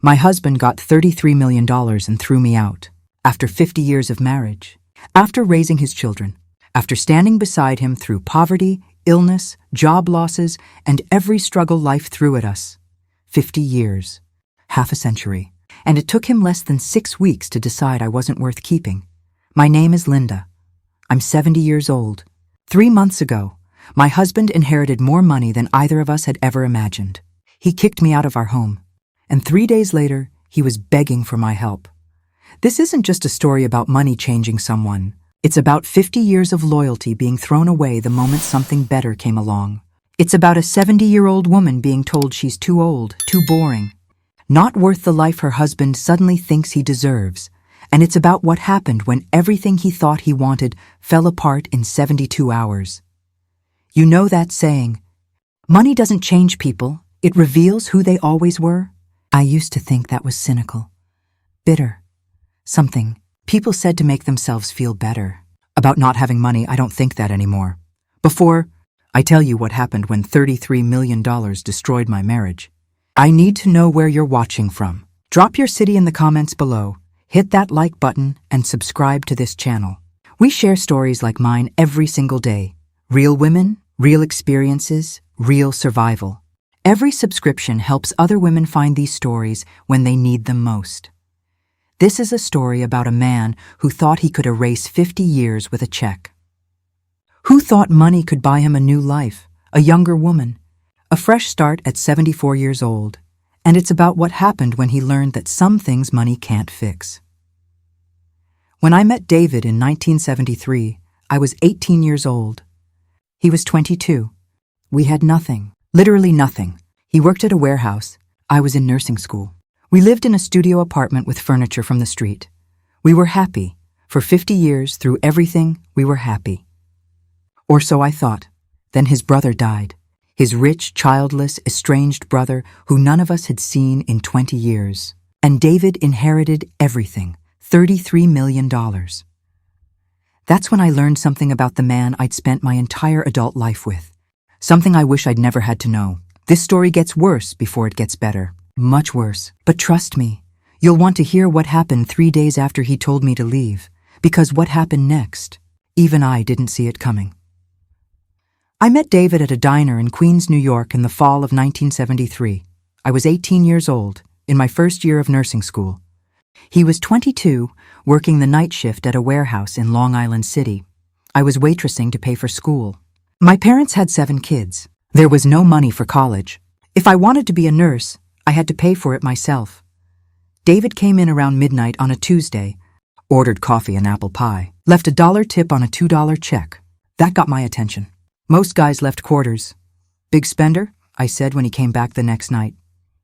My husband got $33 million and threw me out. After 50 years of marriage. After raising his children. After standing beside him through poverty, illness, job losses, and every struggle life threw at us. 50 years. Half a century. And it took him less than 6 weeks to decide I wasn't worth keeping. My name is Linda. I'm 70 years old. 3 months ago, my husband inherited more money than either of us had ever imagined. He kicked me out of our home. And 3 days later, he was begging for my help. This isn't just a story about money changing someone. It's about 50 years of loyalty being thrown away the moment something better came along. It's about a 70-year-old woman being told she's too old, too boring, not worth the life her husband suddenly thinks he deserves. And it's about what happened when everything he thought he wanted fell apart in 72 hours. You know that saying, money doesn't change people, it reveals who they always were? I used to think that was cynical, bitter, something people said to make themselves feel better. About not having money, I don't think that anymore. Before, I tell you what happened when $33 million destroyed my marriage. I need to know where you're watching from. Drop your city in the comments below, hit that like button, and subscribe to this channel. We share stories like mine every single day. Real women, real experiences, real survival. Every subscription helps other women find these stories when they need them most. This is a story about a man who thought he could erase 50 years with a check. Who thought money could buy him a new life, a younger woman, a fresh start at 74 years old. And it's about what happened when he learned that some things money can't fix. When I met David in 1973, I was 18 years old. He was 22. We had nothing, literally nothing. He worked at a warehouse. I was in nursing school. We lived in a studio apartment with furniture from the street. We were happy. For 50 years, through everything, we were happy. Or so I thought. Then his brother died. His rich, childless, estranged brother who none of us had seen in 20 years. And David inherited everything, $33 million. That's when I learned something about the man I'd spent my entire adult life with. Something I wish I'd never had to know. This story gets worse before it gets better. Much worse. But trust me, you'll want to hear what happened 3 days after he told me to leave. Because what happened next, even I didn't see it coming. I met David at a diner in Queens, New York in the fall of 1973. I was 18 years old, in my first year of nursing school. He was 22, working the night shift at a warehouse in Long Island City. I was waitressing to pay for school. My parents had 7 kids. There was no money for college. If I wanted to be a nurse, I had to pay for it myself. David came in around midnight on a Tuesday, ordered coffee and apple pie, left a $1 tip on a $2 check. That got my attention. Most guys left quarters. Big spender? I said when he came back the next night.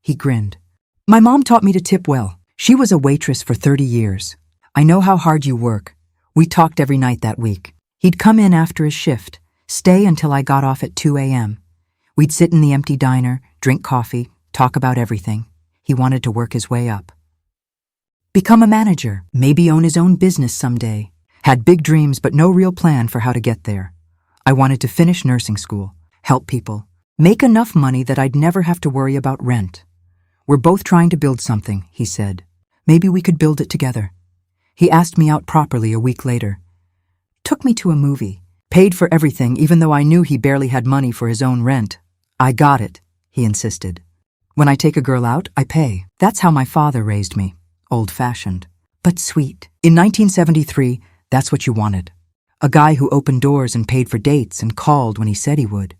He grinned. My mom taught me to tip well. She was a waitress for 30 years. I know how hard you work. We talked every night that week. He'd come in after his shift, stay until I got off at 2 a.m. We'd sit in the empty diner, drink coffee, talk about everything. He wanted to work his way up. Become a manager, maybe own his own business someday. Had big dreams but no real plan for how to get there. I wanted to finish nursing school, help people, make enough money that I'd never have to worry about rent. We're both trying to build something, he said. Maybe we could build it together. He asked me out properly a week later. Took me to a movie, paid for everything even though I knew he barely had money for his own rent. I got it, he insisted. When I take a girl out, I pay. That's how my father raised me. Old-fashioned, but sweet. In 1973, that's what you wanted. A guy who opened doors and paid for dates and called when he said he would.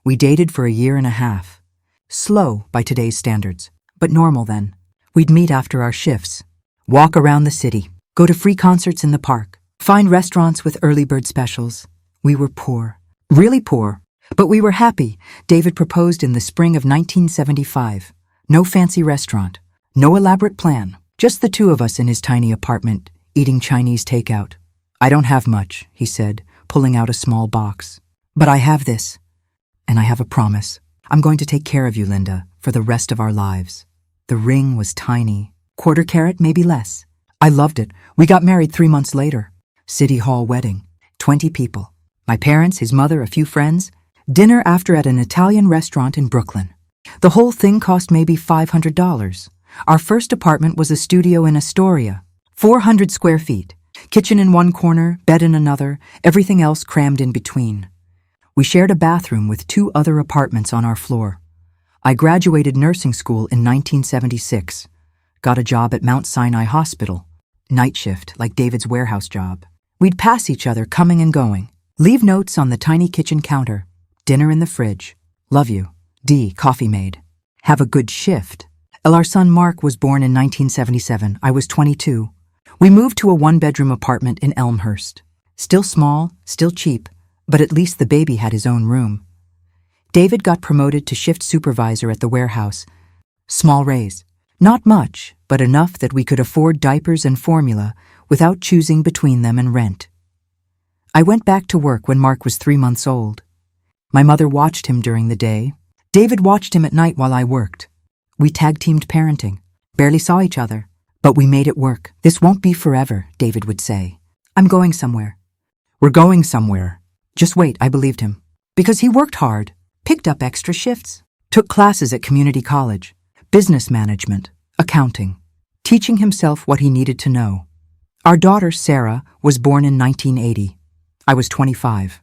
We dated for a year and a half. Slow by today's standards, but normal then. We'd meet after our shifts, walk around the city, go to free concerts in the park, find restaurants with early bird specials. We were poor, really poor, but we were happy. David proposed in the spring of 1975. No fancy restaurant, no elaborate plan, just the two of us in his tiny apartment, eating Chinese takeout. I don't have much, he said, pulling out a small box. But I have this, and I have a promise. I'm going to take care of you, Linda, for the rest of our lives. The ring was tiny, quarter carat, maybe less. I loved it. We got married 3 months later. City Hall wedding, 20 people. My parents, his mother, a few friends. Dinner after at an Italian restaurant in Brooklyn. The whole thing cost maybe $500. Our first apartment was a studio in Astoria, 400 square feet, kitchen in one corner, bed in another, everything else crammed in between. We shared a bathroom with 2 other apartments on our floor. I graduated nursing school in 1976, got a job at Mount Sinai Hospital, night shift like David's warehouse job. We'd pass each other coming and going, leave notes on the tiny kitchen counter, dinner in the fridge, love you, D, coffee made, have a good shift. Our son Mark was born in 1977. I was 22. We moved to a 1-bedroom apartment in Elmhurst. Still small, still cheap, but at least the baby had his own room. David got promoted to shift supervisor at the warehouse. Small raise. Not much, but enough that we could afford diapers and formula without choosing between them and rent. I went back to work when Mark was 3 months old. My mother watched him during the day. David watched him at night while I worked. We tag-teamed parenting, barely saw each other, but we made it work. This won't be forever, David would say. I'm going somewhere. We're going somewhere. Just wait, I believed him. Because he worked hard, picked up extra shifts, took classes at community college, business management, accounting, teaching himself what he needed to know. Our daughter, Sarah, was born in 1980. I was 25.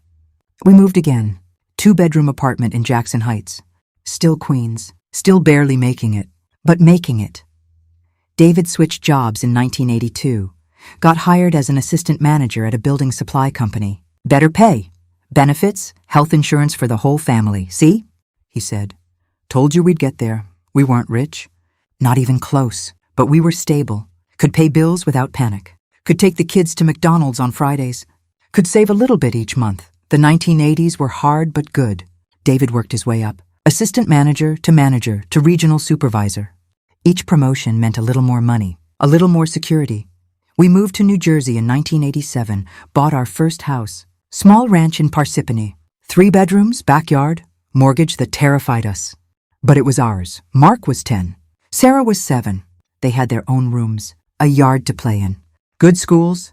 We moved again. 2-bedroom apartment in Jackson Heights. Still Queens. Still barely making it, but making it. David switched jobs in 1982, got hired as an assistant manager at a building supply company. Better pay, benefits, health insurance for the whole family. See? He said. Told you we'd get there. We weren't rich. Not even close, but we were stable. Could pay bills without panic. Could take the kids to McDonald's on Fridays. Could save a little bit each month. The 1980s were hard but good. David worked his way up. Assistant manager to regional supervisor. Each promotion meant a little more money, a little more security. We moved to New Jersey in 1987, bought our first house. Small ranch in Parsippany. 3 bedrooms, backyard, mortgage that terrified us. But it was ours. Mark was 10. Sarah was 7. They had their own rooms, a yard to play in. Good schools.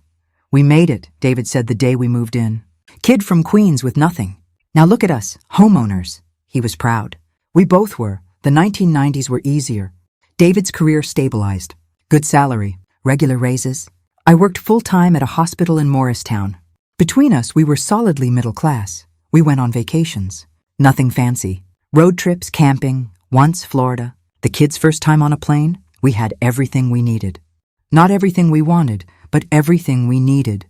We made it, David said the day we moved in. Kid from Queens with nothing. Now look at us, homeowners. He was proud. We both were. The 1990s were easier. David's career stabilized. Good salary, regular raises. I worked full-time at a hospital in Morristown. Between us, we were solidly middle class. We went on vacations. Nothing fancy. Road trips, camping, once Florida. The kids' first time on a plane, we had everything we needed. Not everything we wanted, but everything we needed.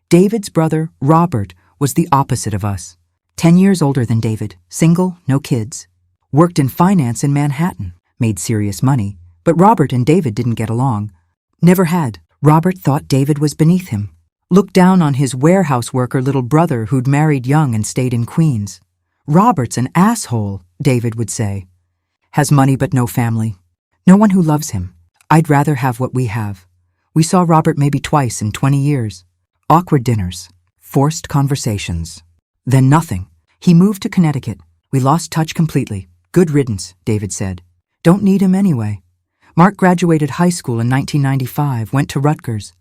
David's brother, Robert, was the opposite of us. 10 years older than David, single, no kids. Worked in finance in Manhattan, made serious money, but Robert and David didn't get along. Never had. Robert thought David was beneath him. Looked down on his warehouse worker little brother who'd married young and stayed in Queens. Robert's an asshole, David would say. Has money but no family. No one who loves him. I'd rather have what we have. We saw Robert maybe twice in 20 years. Awkward dinners. Forced conversations. Then nothing. He moved to Connecticut. We lost touch completely. Good riddance, David said. Don't need him anyway. Mark graduated high school in 1995, went to Rutgers.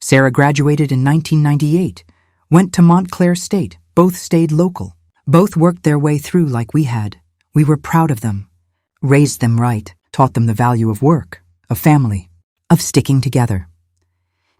Sarah graduated in 1998, went to Montclair State. Both stayed local. Both worked their way through like we had. We were proud of them. Raised them right, taught them the value of work, of family, of sticking together.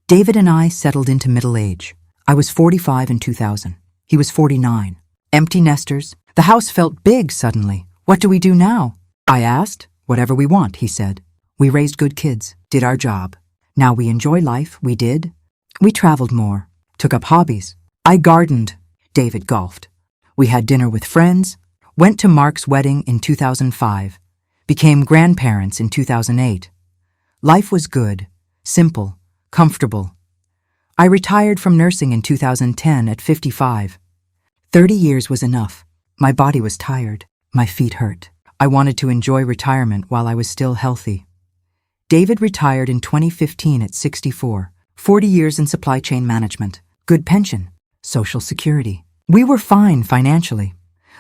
David and I settled into middle age. I was 45 in 2000. He was 49. Empty nesters. The house felt big suddenly. What do we do now? I asked. Whatever we want, he said. We raised good kids, did our job. Now we enjoy life, we did. We traveled more, took up hobbies. I gardened. David golfed. We had dinner with friends, went to Mark's wedding in 2005, became grandparents in 2008. Life was good, simple, comfortable. I retired from nursing in 2010 at 55. 30 years was enough. My body was tired. My feet hurt. I wanted to enjoy retirement while I was still healthy. David retired in 2015 at 64. 40 years in supply chain management. Good pension. Social security. We were fine financially.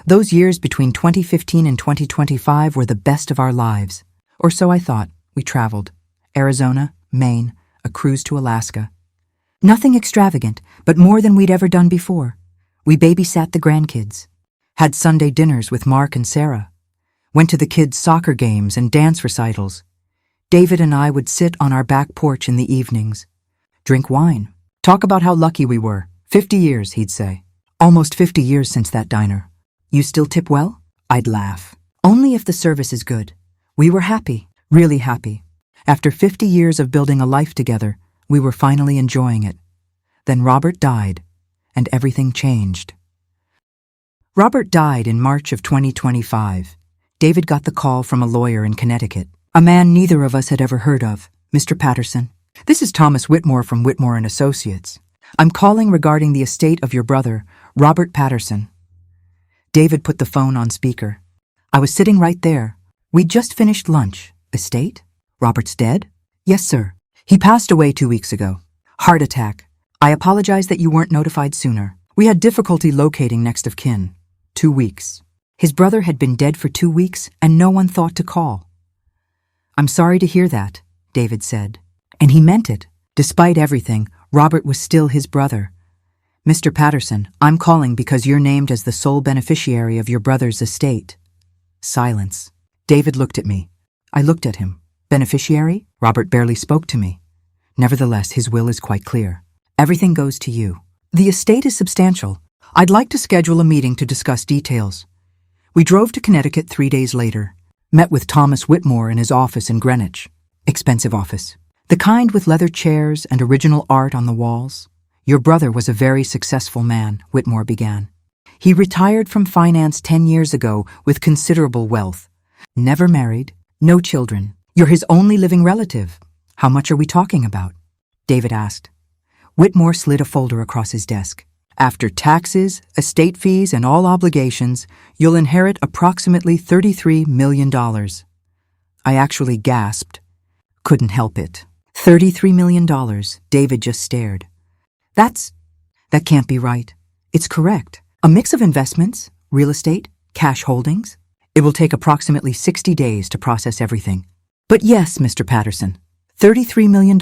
Those years between 2015 and 2025 were the best of our lives. Or so I thought. We traveled. Arizona, Maine, a cruise to Alaska. Nothing extravagant, but more than we'd ever done before. We babysat the grandkids. Had Sunday dinners with Mark and Sarah. Went to the kids' soccer games and dance recitals. David and I would sit on our back porch in the evenings, drink wine, talk about how lucky we were. 50 years, he'd say. Almost 50 years since that diner. You still tip well? I'd laugh. Only if the service is good. We were happy, really happy. After 50 years of building a life together, we were finally enjoying it. Then Robert died, and everything changed. Robert died in March of 2025. David got the call from a lawyer in Connecticut, a man neither of us had ever heard of. Mr. Patterson, this is Thomas Whitmore from Whitmore & Associates. I'm calling regarding the estate of your brother, Robert Patterson. David put the phone on speaker. I was sitting right there. We'd just finished lunch. Estate? Robert's dead? Yes, sir. He passed away 2 weeks ago. Heart attack. I apologize that you weren't notified sooner. We had difficulty locating next of kin. 2 weeks. His brother had been dead for 2 weeks and no one thought to call. I'm sorry to hear that, David said. And he meant it. Despite everything, Robert was still his brother. Mr. Patterson, I'm calling because you're named as the sole beneficiary of your brother's estate. Silence. David looked at me. I looked at him. Beneficiary? Robert barely spoke to me. Nevertheless, his will is quite clear. Everything goes to you. The estate is substantial. I'd like to schedule a meeting to discuss details. We drove to Connecticut 3 days later. Met with Thomas Whitmore in his office in Greenwich. Expensive office. The kind with leather chairs and original art on the walls. Your brother was a very successful man, Whitmore began. He retired from finance 10 years ago with considerable wealth. Never married, no children. You're his only living relative. How much are we talking about? David asked. Whitmore slid a folder across his desk. After taxes, estate fees, and all obligations, you'll inherit approximately $33 million. I actually gasped. Couldn't help it. $33 million. David just stared. That can't be right. It's correct. A mix of investments, real estate, cash holdings. It will take approximately 60 days to process everything. But yes, Mr. Patterson, $33 million.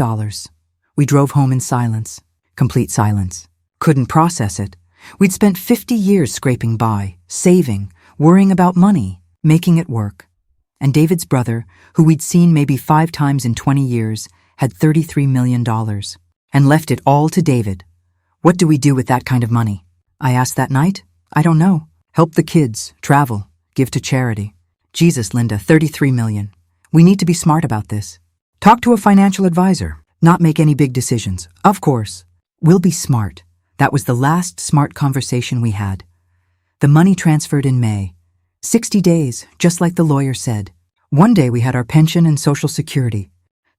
We drove home in silence. Complete silence. Couldn't process it. We'd spent 50 years scraping by, saving, worrying about money, making it work. And David's brother, who we'd seen maybe 5 times in 20 years, had $33 million. And left it all to David. What do we do with that kind of money? I asked that night. I don't know. Help the kids, travel, give to charity. Jesus, Linda, $33 million. We need to be smart about this. Talk to a financial advisor. Not make any big decisions. Of course. We'll be smart. That was the last smart conversation we had. The money transferred in May. 60 days, just like the lawyer said. One day we had our pension and Social Security.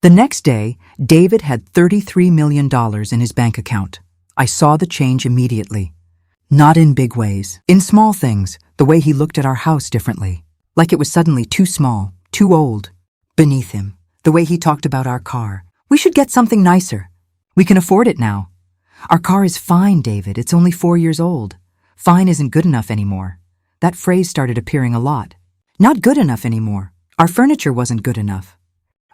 The next day, David had $33 million in his bank account. I saw the change immediately. Not in big ways. In small things, the way he looked at our house differently. Like it was suddenly too small, too old. Beneath him, the way he talked about our car. We should get something nicer. We can afford it now. Our car is fine, David. It's only 4 years old. Fine isn't good enough anymore. That phrase started appearing a lot. Not good enough anymore. Our furniture wasn't good enough.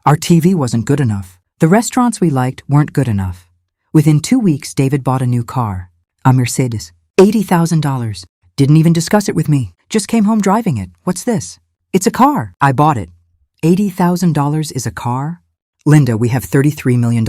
Our TV wasn't good enough. The restaurants we liked weren't good enough. Within 2 weeks, David bought a new car. A Mercedes. $80,000. Didn't even discuss it with me. Just came home driving it. What's this? It's a car. I bought it. $80,000 is a car? Linda, we have $33 million.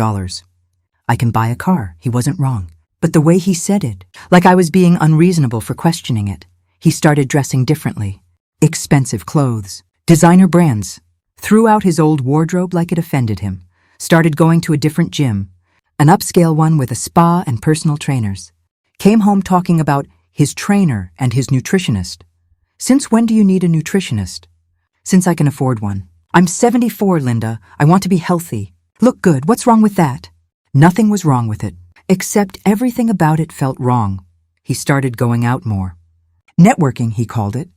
I can buy a car. He wasn't wrong. But the way he said it, like I was being unreasonable for questioning it. He started dressing differently. Expensive clothes. Designer brands. Threw out his old wardrobe like it offended him. Started going to a different gym. An upscale one with a spa and personal trainers. Came home talking about his trainer and his nutritionist. Since when do you need a nutritionist? Since I can afford one. I'm 74, Linda. I want to be healthy. Look good. What's wrong with that? Nothing was wrong with it, except everything about it felt wrong. He started going out more. Networking, he called it.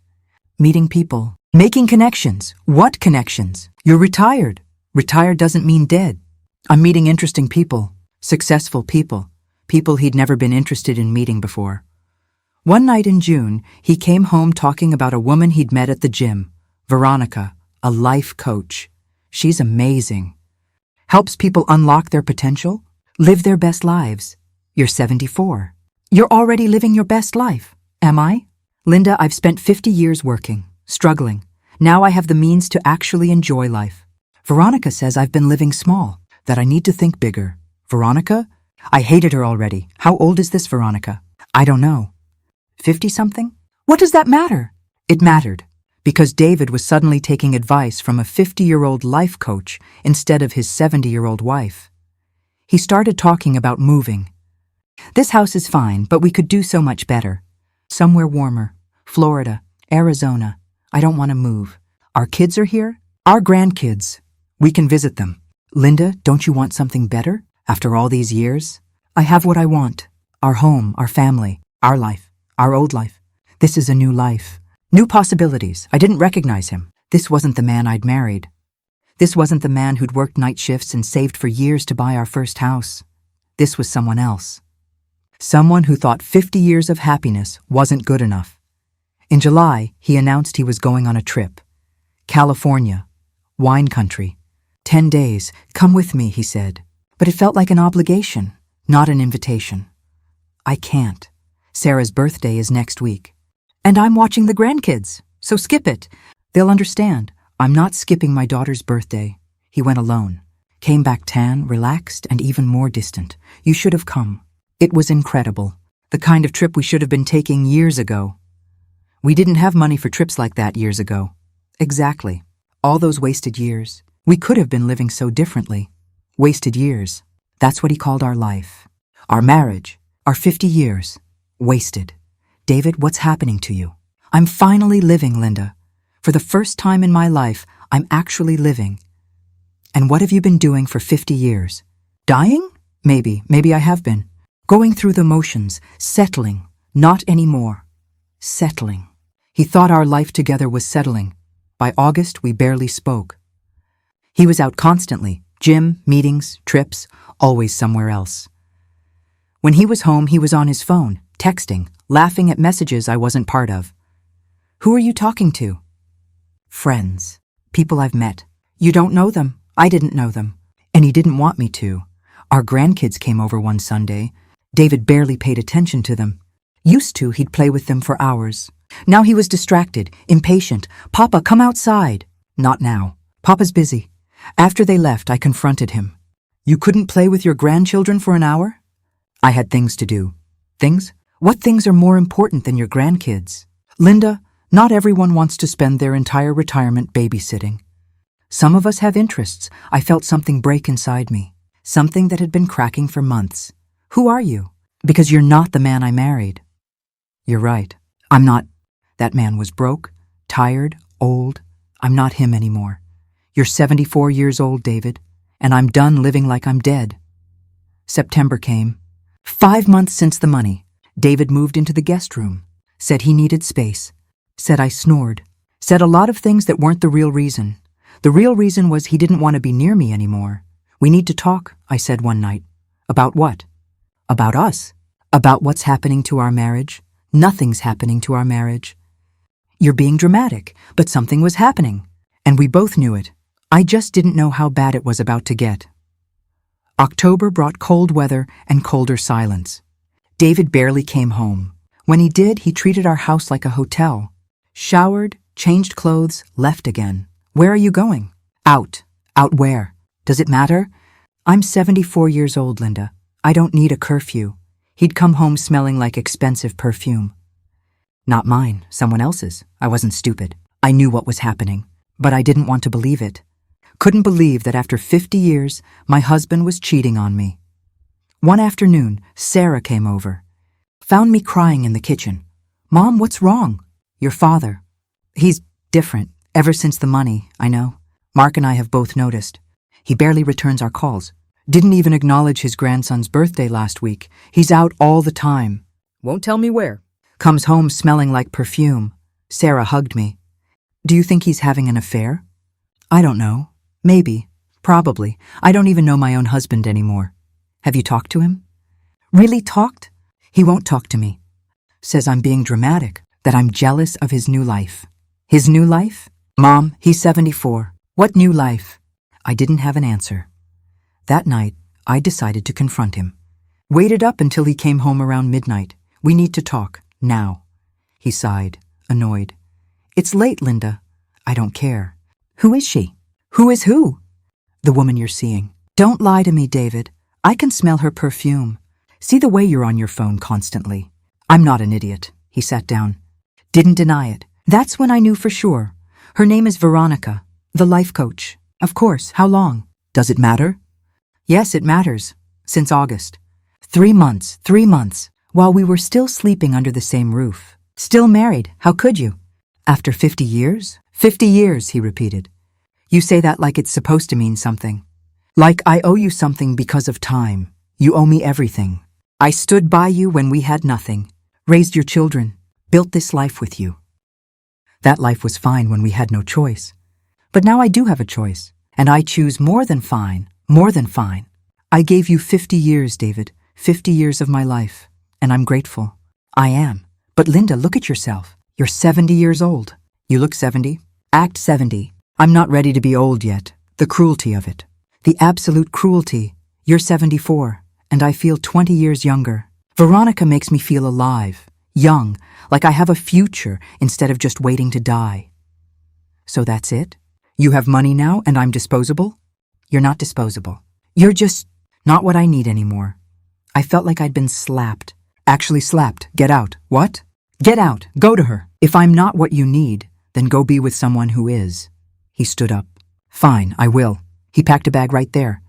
Meeting people. Making connections. What connections? You're retired. Retired doesn't mean dead. I'm meeting interesting people. Successful people. People he'd never been interested in meeting before. One night in June, he came home talking about a woman he'd met at the gym. Veronica, a life coach. She's amazing. Helps people unlock their potential, live their best lives. You're 74. You're already living your best life, am I? Linda, I've spent 50 years working, struggling. Now I have the means to actually enjoy life. Veronica says I've been living small, that I need to think bigger. Veronica? I hated her already. How old is this Veronica? I don't know. 50-something? What does that matter? It mattered, because David was suddenly taking advice from a 50-year-old life coach instead of his 70-year-old wife. He started talking about moving. This house is fine, but we could do so much better. Somewhere warmer. Florida, Arizona. I don't want to move. Our kids are here. Our grandkids. We can visit them. Linda, don't you want something better? After all these years? I have what I want. Our home, our family, our life, our old life. This is a new life. New possibilities. I didn't recognize him. This wasn't the man I'd married. This wasn't the man who'd worked night shifts and saved for years to buy our first house. This was someone else. Someone who thought 50 years of happiness wasn't good enough. In July, he announced he was going on a trip. California. Wine country. 10 days. Come with me, he said. But it felt like an obligation, not an invitation. I can't. Sarah's birthday is next week. And I'm watching the grandkids, so skip it. They'll understand. I'm not skipping my daughter's birthday. He went alone. Came back tan, relaxed, and even more distant. You should have come. It was incredible. The kind of trip we should have been taking years ago. We didn't have money for trips like that years ago. Exactly. All those wasted years. We could have been living so differently. Wasted years. That's what he called our life. Our marriage. Our 50 years. Wasted. David, what's happening to you? I'm finally living, Linda. For the first time in my life, I'm actually living. And what have you been doing for 50 years? Dying? Maybe I have been. Going through the motions, settling. Not anymore. Settling. He thought our life together was settling. By August, we barely spoke. He was out constantly. Gym, meetings, trips, always somewhere else. When he was home, he was on his phone, texting, laughing at messages I wasn't part of. Who are you talking to? Friends. People I've met. You don't know them. I didn't know them. And he didn't want me to. Our grandkids came over one Sunday. David barely paid attention to them. Used to, he'd play with them for hours. Now he was distracted, impatient. Papa, come outside. Not now. Papa's busy. After they left, I confronted him. You couldn't play with your grandchildren for an hour? I had things to do. Things? What things are more important than your grandkids? Linda, not everyone wants to spend their entire retirement babysitting. Some of us have interests. I felt something break inside me. Something that had been cracking for months. Who are you? Because you're not the man I married. You're right. I'm not. That man was broke, tired, old. I'm not him anymore. You're 74 years old, David, and I'm done living like I'm dead. September came. 5 months since the money. David moved into the guest room. Said he needed space. Said I snored. Said a lot of things that weren't the real reason. The real reason was he didn't want to be near me anymore. We need to talk, I said one night. About what? About us. About what's happening to our marriage. Nothing's happening to our marriage. You're being dramatic, but something was happening. And we both knew it. I just didn't know how bad it was about to get. October brought cold weather and colder silence. David barely came home. When he did, he treated our house like a hotel. Showered, changed clothes, left again. Where are you going? Out. Out where? Does it matter? I'm 74 years old, Linda. I don't need a curfew. He'd come home smelling like expensive perfume. Not mine, someone else's. I wasn't stupid. I knew what was happening, but I didn't want to believe it. Couldn't believe that after 50 years, my husband was cheating on me. One afternoon, Sarah came over. Found me crying in the kitchen. Mom, what's wrong? Your father. He's different. Ever since the money, I know. Mark and I have both noticed. He barely returns our calls. Didn't even acknowledge his grandson's birthday last week. He's out all the time. Won't tell me where. Comes home smelling like perfume. Sarah hugged me. Do you think he's having an affair? I don't know. Maybe. Probably. I don't even know my own husband anymore. Have you talked to him? Really talked? He won't talk to me. Says I'm being dramatic, that I'm jealous of his new life. His new life? Mom, he's 74. What new life? I didn't have an answer. That night, I decided to confront him. Waited up until he came home around midnight. We need to talk, now. He sighed, annoyed. It's late, Linda. I don't care. Who is she? Who is who? The woman you're seeing. Don't lie to me, David. I can smell her perfume. See the way you're on your phone constantly. I'm not an idiot. He sat down. Didn't deny it. That's when I knew for sure. Her name is Veronica, the life coach. Of course. How long? Does it matter? Yes, it matters. Since August. 3 months. 3 months. While we were still sleeping under the same roof. Still married. How could you? After 50 years? 50 years, he repeated. You say that like it's supposed to mean something. Like I owe you something because of time. You owe me everything. I stood by you when we had nothing. Raised your children. Built this life with you. That life was fine when we had no choice. But now I do have a choice. And I choose more than fine. More than fine. I gave you 50 years, David. 50 years of my life. And I'm grateful. I am. But Linda, look at yourself. You're 70 years old. You look 70. Act 70. I'm not ready to be old yet. The cruelty of it. The absolute cruelty. You're 74, and I feel 20 years younger. Veronica makes me feel alive, young, like I have a future instead of just waiting to die. So that's it? You have money now and I'm disposable? You're not disposable. You're just not what I need anymore. I felt like I'd been slapped. Actually slapped. Get out. What? Get out. Go to her. If I'm not what you need, then go be with someone who is. He stood up. Fine, I will. He packed a bag right there.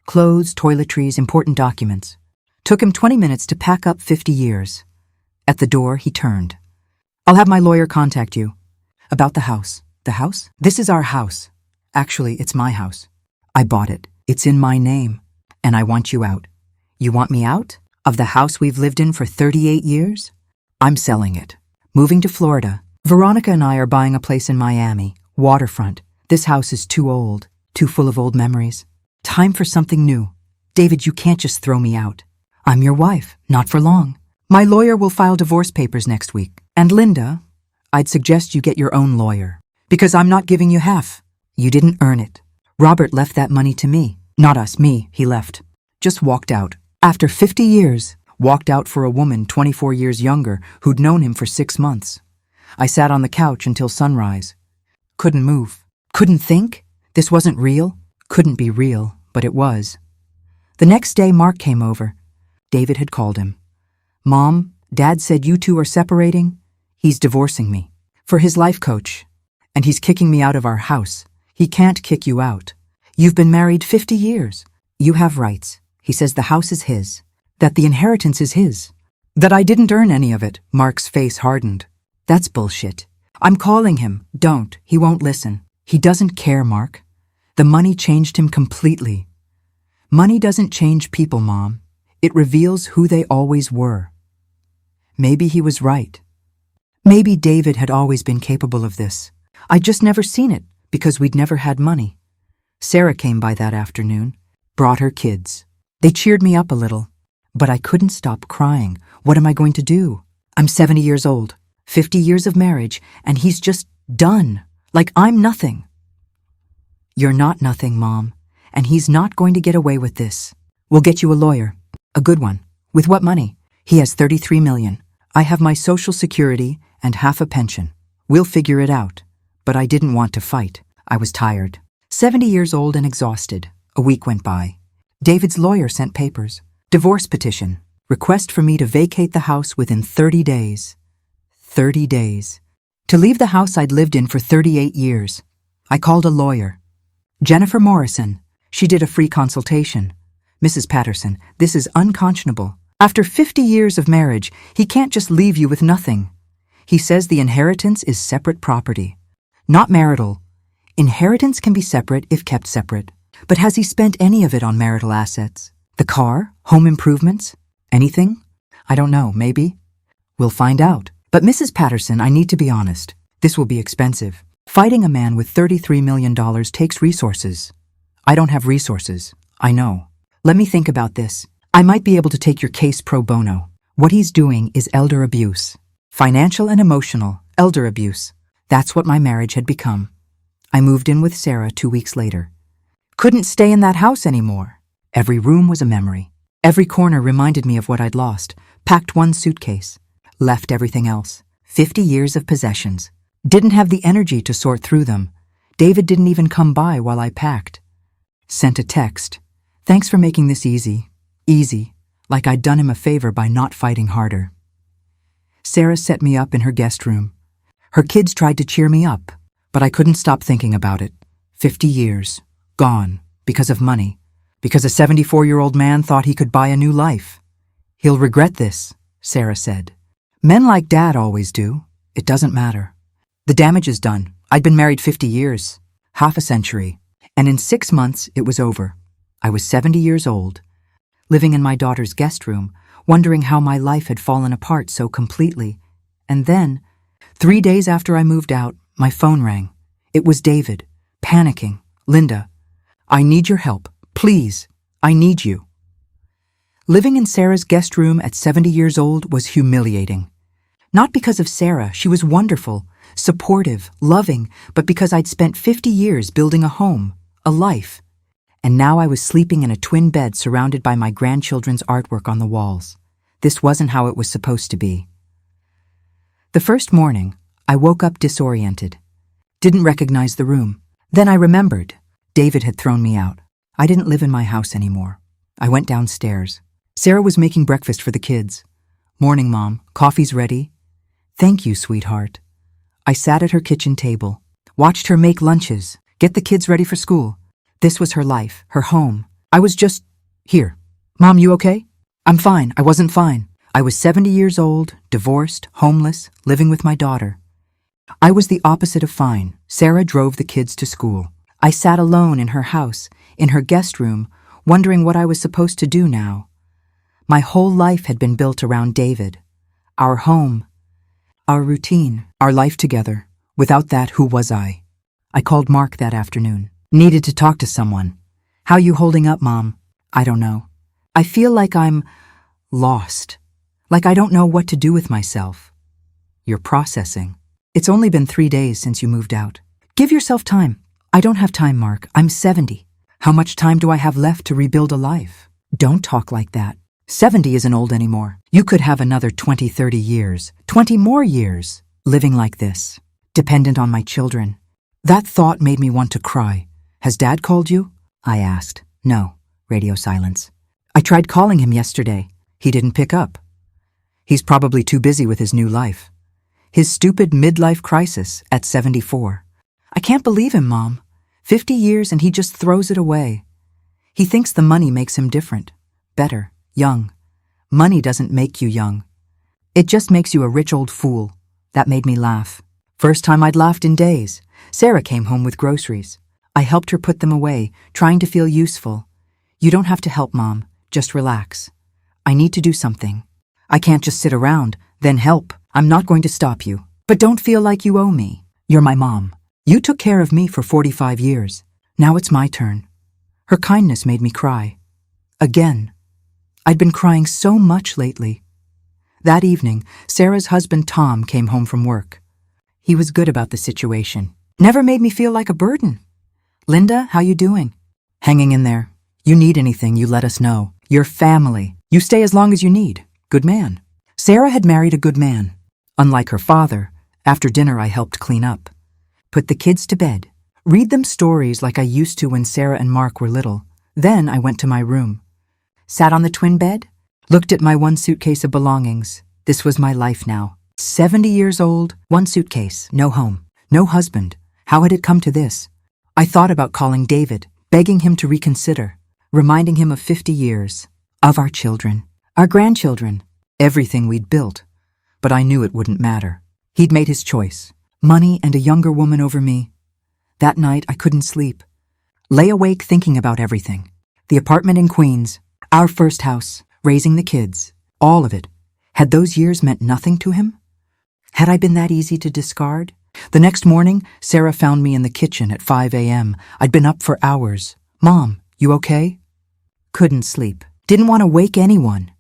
Clothes, toiletries, important documents. Took him 20 minutes to pack up 50 years. At the door, he turned. I'll have my lawyer contact you. About the house. The house? This is our house. Actually, it's my house. I bought it. It's in my name. And I want you out. You want me out? Of the house we've lived in for 38 years? I'm selling it. Moving to Florida. Veronica and I are buying a place in Miami. Waterfront. This house is too old. Too full of old memories. Time for something new. David, you can't just throw me out. I'm your wife. Not for long. My lawyer will file divorce papers next week. And Linda, I'd suggest you get your own lawyer. Because I'm not giving you half. You didn't earn it. Robert left that money to me. Not us, me. He left. Just walked out. After 50 years, walked out for a woman 24 years younger who'd known him for 6 months. I sat on the couch until sunrise. Couldn't move. Couldn't think. This wasn't real. Couldn't be real, but it was. The next day, Mark came over. David had called him. Mom, Dad said you two are separating. He's divorcing me. For his life coach. And he's kicking me out of our house. He can't kick you out. You've been married 50 years. You have rights. He says the house is his. That the inheritance is his. That I didn't earn any of it. Mark's face hardened. That's bullshit. I'm calling him. Don't. He won't listen. He doesn't care, Mark. The money changed him completely. Money doesn't change people, Mom. It reveals who they always were. Maybe he was right. Maybe David had always been capable of this. I'd just never seen it because we'd never had money. Sarah came by that afternoon, brought her kids. They cheered me up a little, but I couldn't stop crying. What am I going to do? I'm 70 years old, 50 years of marriage, and he's just done. Like I'm nothing. You're not nothing, Mom, and he's not going to get away with this. We'll get you a lawyer. A good one. With what money? He has $33 million. I have my Social Security and half a pension. We'll figure it out. But I didn't want to fight. I was tired. 70 years old and exhausted. A week went by. David's lawyer sent papers. Divorce petition. Request for me to vacate the house within 30 days. 30 days. To leave the house I'd lived in for 38 years. I called a lawyer. Jennifer Morrison. She did a free consultation. Mrs. Patterson, this is unconscionable. After 50 years of marriage, he can't just leave you with nothing. He says the inheritance is separate property. Not marital. Inheritance can be separate if kept separate. But has he spent any of it on marital assets? The car? Home improvements? Anything? I don't know, maybe? We'll find out. But Mrs. Patterson, I need to be honest. This will be expensive. Fighting a man with $33 million takes resources. I don't have resources. I know. Let me think about this. I might be able to take your case pro bono. What he's doing is elder abuse. Financial and emotional, elder abuse. That's what my marriage had become. I moved in with Sarah 2 weeks later. Couldn't stay in that house anymore. Every room was a memory. Every corner reminded me of what I'd lost. Packed one suitcase. Left everything else. 50 years of possessions. Didn't have the energy to sort through them. David didn't even come by while I packed. Sent a text. Thanks for making this easy. Easy, like I'd done him a favor by not fighting harder. Sarah set me up in her guest room. Her kids tried to cheer me up, but I couldn't stop thinking about it. 50 years, gone, because of money, because a 74-year-old man thought he could buy a new life. He'll regret this, Sarah said. Men like Dad always do. It doesn't matter. The damage is done. I'd been married 50 years, half a century, and in 6 months it was over. I was 70 years old, living in my daughter's guest room, wondering how my life had fallen apart so completely. And then, 3 days after I moved out, my phone rang. It was David, panicking. Linda, I need your help. Please, I need you. Living in Sarah's guest room at 70 years old was humiliating. Not because of Sarah, she was wonderful, supportive, loving, but because I'd spent 50 years building a home, a life. And now I was sleeping in a twin bed surrounded by my grandchildren's artwork on the walls. This wasn't how it was supposed to be. The first morning, I woke up disoriented. Didn't recognize the room. Then I remembered. David had thrown me out. I didn't live in my house anymore. I went downstairs. Sarah was making breakfast for the kids. Morning, Mom. Coffee's ready. Thank you, sweetheart. I sat at her kitchen table, watched her make lunches, get the kids ready for school. This was her life, her home. I was just here. Mom, you okay? I'm fine. I wasn't fine. I was 70 years old, divorced, homeless, living with my daughter. I was the opposite of fine. Sarah drove the kids to school. I sat alone in her house, in her guest room, wondering what I was supposed to do now. My whole life had been built around David. Our home, our routine, our life together. Without that, who was I? I called Mark that afternoon. Needed to talk to someone. How you holding up, Mom? I don't know. I feel like I'm lost. Like I don't know what to do with myself. You're processing. It's only been 3 days since you moved out. Give yourself time. I don't have time, Mark. I'm 70. How much time do I have left to rebuild a life? Don't talk like that. 70 isn't old anymore. You could have another 20, 30 years, 20 more years, living like this, dependent on my children. That thought made me want to cry. Has Dad called you? I asked. No. Radio silence. I tried calling him yesterday. He didn't pick up. He's probably too busy with his new life. His stupid midlife crisis at 74. I can't believe him, Mom. 50 years and he just throws it away. He thinks the money makes him different, better, young. Money doesn't make you young. It just makes you a rich old fool. That made me laugh. First time I'd laughed in days. Sarah came home with groceries. I helped her put them away, trying to feel useful. You don't have to help, Mom. Just relax. I need to do something. I can't just sit around, then help. I'm not going to stop you. But don't feel like you owe me. You're my mom. You took care of me for 45 years. Now it's my turn. Her kindness made me cry. Again. I'd been crying so much lately. That evening, Sarah's husband Tom came home from work. He was good about the situation. Never made me feel like a burden. Linda, how you doing? Hanging in there. You need anything, you let us know. You're family. You stay as long as you need. Good man. Sarah had married a good man. Unlike her father, after dinner I helped clean up. Put the kids to bed. Read them stories like I used to when Sarah and Mark were little. Then I went to my room. Sat on the twin bed. Looked at my one suitcase of belongings. This was my life now. 70 years old, one suitcase, no home, no husband. How had it come to this? I thought about calling David, begging him to reconsider, reminding him of 50 years, of our children, our grandchildren, everything we'd built. But I knew it wouldn't matter. He'd made his choice. Money and a younger woman over me. That night I couldn't sleep. Lay awake thinking about everything. The apartment in Queens, our first house, raising the kids, all of it. Had those years meant nothing to him? Had I been that easy to discard? The next morning, Sarah found me in the kitchen at 5 a.m. I'd been up for hours. Mom, you okay? Couldn't sleep. Didn't want to wake anyone.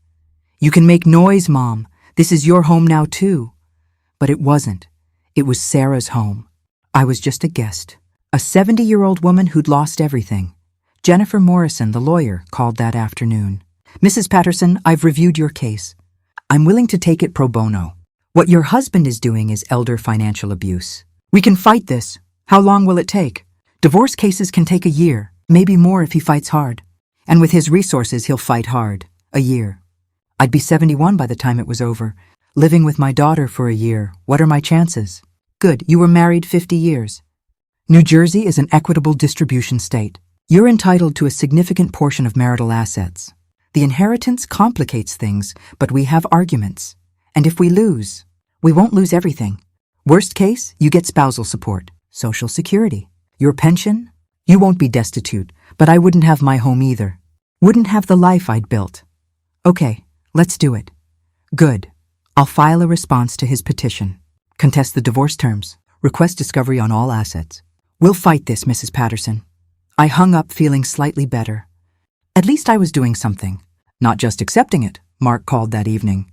You can make noise, Mom. This is your home now, too. But it wasn't. It was Sarah's home. I was just a guest. A 70-year-old woman who'd lost everything. Jennifer Morrison, the lawyer, called that afternoon. Mrs. Patterson, I've reviewed your case. I'm willing to take it pro bono. What your husband is doing is elder financial abuse. We can fight this. How long will it take? Divorce cases can take a year. Maybe more if he fights hard. And with his resources, he'll fight hard. A year. I'd be 71 by the time it was over. Living with my daughter for a year. What are my chances? Good, you were married 50 years. New Jersey is an equitable distribution state. You're entitled to a significant portion of marital assets. The inheritance complicates things, but we have arguments. And if we lose, we won't lose everything. Worst case, you get spousal support, Social Security. Your pension? You won't be destitute, but I wouldn't have my home either. Wouldn't have the life I'd built. Okay, let's do it. Good. I'll file a response to his petition. Contest the divorce terms. Request discovery on all assets. We'll fight this, Mrs. Patterson. I hung up feeling slightly better. At least I was doing something. Not just accepting it, Mark called that evening.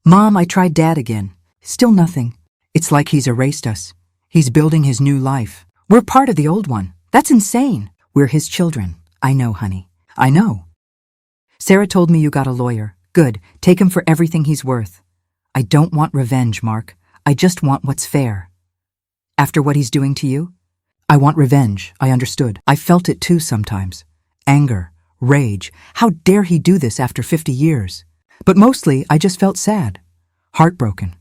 Mom, I tried Dad again. Still nothing. It's like he's erased us. He's building his new life. We're part of the old one. That's insane. We're his children. I know, honey. I know. Sarah told me you got a lawyer. Good. Take him for everything he's worth. I don't want revenge, Mark. I just want what's fair. After what he's doing to you? I want revenge. I understood. I felt it too sometimes. Anger, rage. How dare he do this after 50 years? But mostly, I just felt sad. Heartbroken.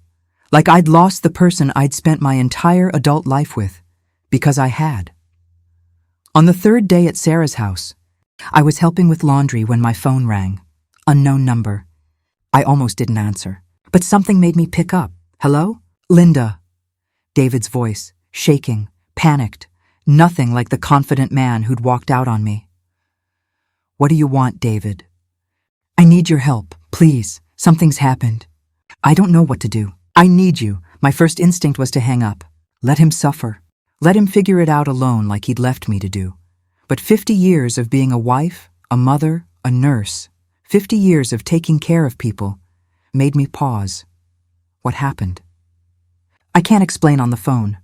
Like I'd lost the person I'd spent my entire adult life with. Because I had. On the third day at Sarah's house, I was helping with laundry when my phone rang. Unknown number. I almost didn't answer, but something made me pick up. Hello? Linda. David's voice, shaking, panicked, nothing like the confident man who'd walked out on me. What do you want, David? I need your help, please. Something's happened. I don't know what to do. I need you. My first instinct was to hang up. Let him suffer. Let him figure it out alone like he'd left me to do. But 50 years of being a wife, a mother, a nurse, 50 years of taking care of people, made me pause. What happened? I can't explain on the phone.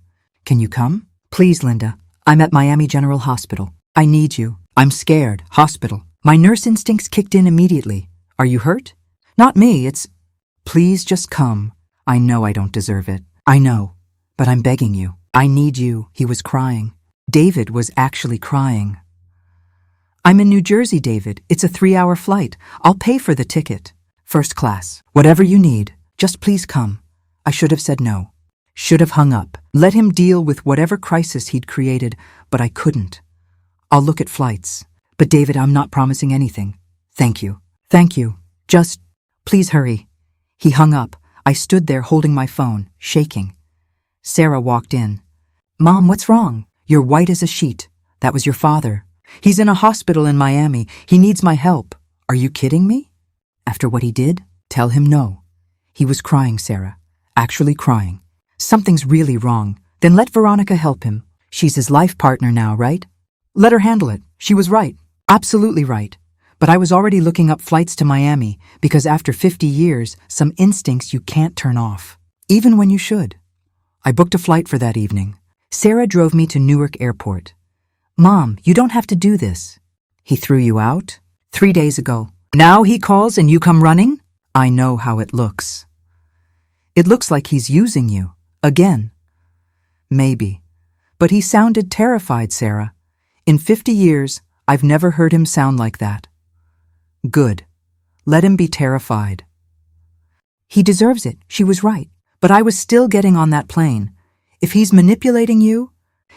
Can you come? Please, Linda. I'm at Miami General Hospital. I need you. I'm scared. Hospital. My nurse instincts kicked in immediately. Are you hurt? Not me, it's... Please just come. I know I don't deserve it. I know. But I'm begging you. I need you. He was crying. David was actually crying. I'm in New Jersey, David. It's a 3-hour flight. I'll pay for the ticket. First class. Whatever you need. Just please come. I should have said no. Should have hung up. Let him deal with whatever crisis he'd created, but I couldn't. I'll look at flights. But David, I'm not promising anything. Thank you. Thank you. Just, please hurry. He hung up. I stood there holding my phone, shaking. Sarah walked in. Mom, what's wrong? You're white as a sheet. That was your father. He's in a hospital in Miami. He needs my help. Are you kidding me? After what he did? Tell him no. He was crying, Sarah. Actually crying. Something's really wrong. Then let Veronica help him. She's his life partner now, right? Let her handle it. She was right. Absolutely right. But I was already looking up flights to Miami because after 50 years, some instincts you can't turn off. Even when you should. I booked a flight for that evening. Sarah drove me to Newark Airport. Mom, you don't have to do this. He threw you out? 3 days ago. Now he calls and you come running? I know how it looks. It looks like he's using you. Again. Maybe. But he sounded terrified, Sarah. In 50 years, I've never heard him sound like that. Good. Let him be terrified. He deserves it. She was right. But I was still getting on that plane. If he's manipulating you,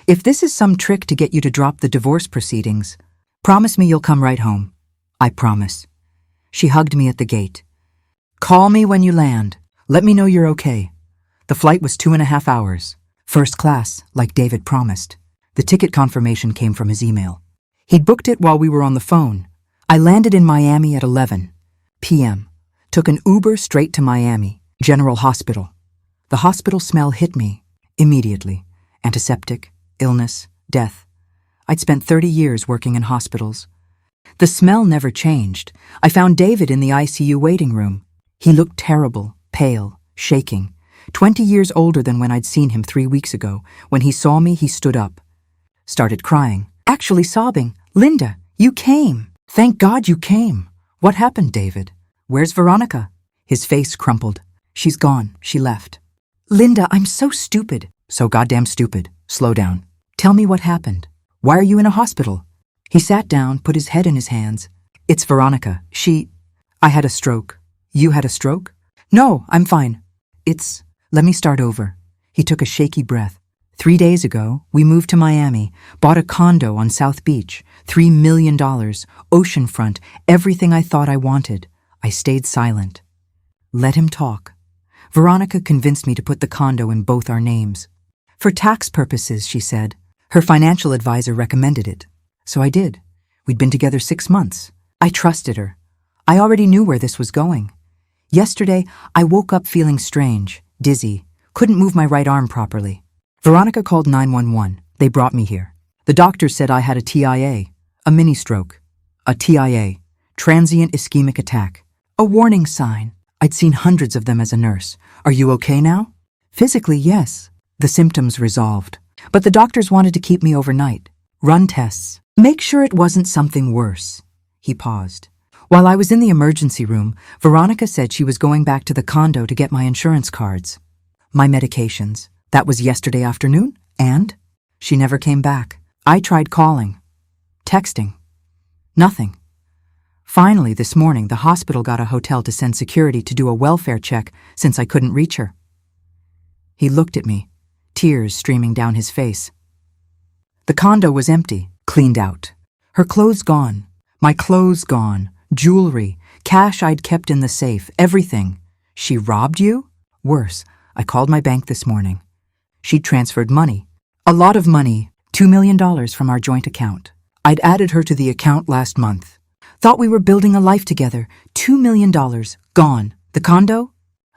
if this is some trick to get you to drop the divorce proceedings, promise me you'll come right home. I promise. She hugged me at the gate. Call me when you land. Let me know you're okay. The flight was 2.5 hours. First class, like David promised. The ticket confirmation came from his email. He'd booked it while we were on the phone. I landed in Miami at 11 p.m. Took an Uber straight to Miami, General Hospital. The hospital smell hit me immediately. Antiseptic, illness, death. I'd spent 30 years working in hospitals. The smell never changed. I found David in the ICU waiting room. He looked terrible, pale, shaking. 20 years older than when I'd seen him 3 weeks ago. When he saw me, he stood up. Started crying, actually sobbing. Linda, you came. Thank God you came. What happened, David? Where's Veronica? His face crumpled. She's gone. She left. Linda, I'm so stupid. So goddamn stupid. Slow down. Tell me what happened. Why are you in a hospital? He sat down, put his head in his hands. It's Veronica. I had a stroke. You had a stroke? No, I'm fine. Let me start over. He took a shaky breath. 3 days ago, we moved to Miami, bought a condo on South Beach, $3 million, oceanfront, everything I thought I wanted. I stayed silent. Let him talk. Veronica convinced me to put the condo in both our names. For tax purposes, she said. Her financial advisor recommended it. So I did. We'd been together 6 months. I trusted her. I already knew where this was going. Yesterday, I woke up feeling strange, dizzy, couldn't move my right arm properly. Veronica called 911. They brought me here. The doctors said I had a TIA, a mini stroke. A TIA, transient ischemic attack. A warning sign. I'd seen hundreds of them as a nurse. Are you okay now? Physically, yes. The symptoms resolved. But the doctors wanted to keep me overnight. Run tests. Make sure it wasn't something worse. He paused. While I was in the emergency room, Veronica said she was going back to the condo to get my insurance cards. My medications. That was yesterday afternoon, and she never came back. I tried calling, texting. Nothing. Finally, this morning, the hospital got a hotel to send security to do a welfare check since I couldn't reach her. He looked at me, tears streaming down his face. The condo was empty, cleaned out. Her clothes gone, my clothes gone, jewelry, cash I'd kept in the safe, everything. She robbed you? Worse, I called my bank this morning. She'd transferred money. A lot of money, $2 million from our joint account. I'd added her to the account last month. Thought we were building a life together. $2 million, gone. The condo?